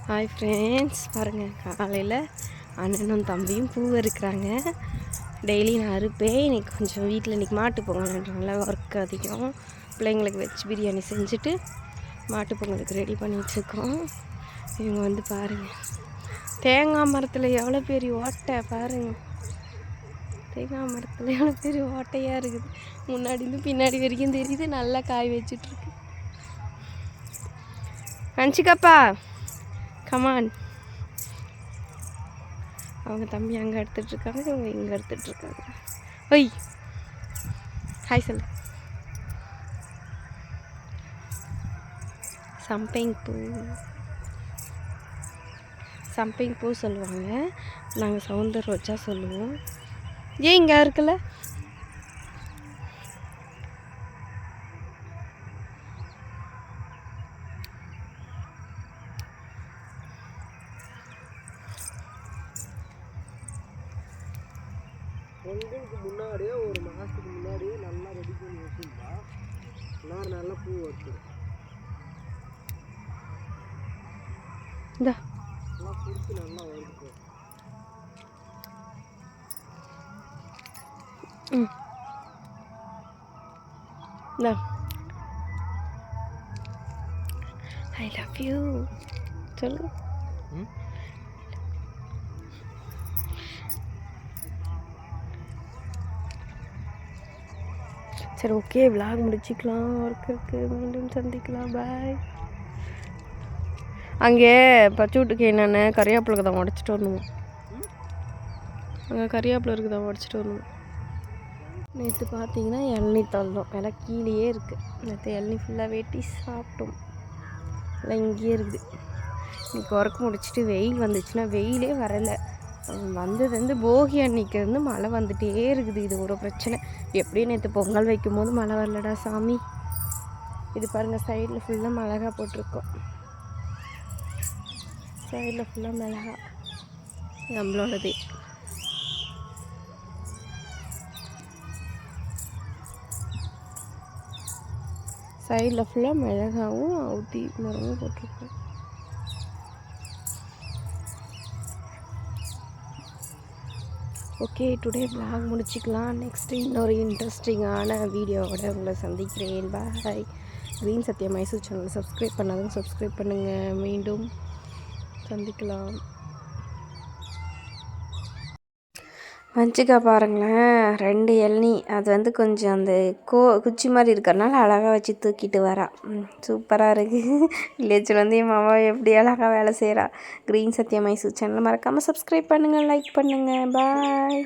Hi friends, பாருங்கள் காலையில் அண்ணனும் தம்பியும் பூ இருக்கிறாங்க. டெய்லி நான் அறுப்பேன். இன்றைக்கி கொஞ்சம் வீட்டில் இன்றைக்கி மாட்டு பொங்கல்ன்றனால ஒர்க் அதிகம். பிள்ளைங்களுக்கு வெஜ் பிரியாணி செஞ்சுட்டு மாட்டு பொங்கலுக்கு ரெடி பண்ணிகிட்ருக்கோம். இவங்க வந்து பாருங்கள், தேங்காய் மரத்தில் எவ்வளோ பெரிய ஓட்டை பாருங்கள். தேங்காய் மரத்தில் எவ்வளோ பெரிய ஓட்டையாக இருக்குது. முன்னாடிலேருந்து பின்னாடி வரைக்கும் தெரியுது. நல்லா காய் வச்சிட்ருக்கு. அனுச்சிக்காப்பா கமான். அவங்க தம்பி அங்கே எடுத்துட்ருக்காங்க, இவங்க இங்கே எடுத்துட்ருக்காங்க. ஒய் ஹாய் சொல்லு. சம்பைங் பூ சொல்லுவாங்க, நாங்கள் சவுந்தர் ரோஜா சொல்லுவோம். ஏன் இங்கே இருக்குல்ல? பொங்கலுக்கு முன்னாடியே ஒரு மாதத்துக்கு முன்னாடியே நல்லா ரெடி பண்ணி வச்சுருந்தா எல்லாரும் நல்லா பூ வச்சுடும். நல்லா பிடிச்சி நல்லா வறுக்கும். ஐ லவ் யூ சொல்லு. சரி, ஓகே, விலாக் முடிச்சிக்கலாம். ஒர்க் இருக்குது, மீண்டும் சந்திக்கலாம். பாய். அங்கே பச்சை என்னென்ன கறியாப்பிளுக்கு தான் உடச்சிட்டு வரணும். அங்கே கறியாப்பில் இருக்குது, தான் உடச்சிட்டு வரணும். நேற்று பார்த்தீங்கன்னா இளநீ தள்ளோம், விலை கீழேயே இருக்குது. நேற்று இளநீ ஃபுல்லாக வெட்டி சாப்பிட்டோம். எல்லாம் இங்கேயே இருக்குது. இன்றைக்கி ஒர்க் முடிச்சுட்டு வெயில் வந்துச்சுன்னா வெயிலே வரலை. வந்தது போகி அன்னைக்கு மழை வந்துகிட்டே இருக்குது. இது ஒரு பிரச்சனை. எப்படியும் நேற்று பொங்கல் வைக்கும் போது மழை வரலடா சாமி. இது பாருங்கள், சைடில் ஃபுல்லாக மிளகா போட்டிருக்கோம். சைடில் ஃபுல்லாக மிளகா நம்மளோடதே. சைடில் ஃபுல்லாக மிளகாவும் ஊற்றி மரமும் போட்டிருக்கோம். ஓகே, டுடே விலாக் முடிச்சிக்கலாம். நெக்ஸ்ட்டு இன்னொரு இன்ட்ரெஸ்டிங்கான வீடியோவோட உங்களை சந்திக்கிறேன். Bye. Green Sathya Mysore channel subscribe பண்ணாதவங்க சப்ஸ்கிரைப் பண்ணுங்கள். மீண்டும் சந்திக்கலாம். வஞ்சிக்காய் பாருங்களேன், 2 இளநீ. அது கொஞ்சம் அந்த குச்சி மாதிரி இருக்கிறனால அழகாக வச்சு தூக்கிட்டு வரா. சூப்பராக இருக்குது. வில்லேஜில் என் மாமா எப்படி அழகாக வேலை செய்கிறா. க்ரீன் சத்யா மைசூர் சேனல் மறக்காமல் சப்ஸ்கிரைப் பண்ணுங்கள், லைக் பண்ணுங்கள். பாய்.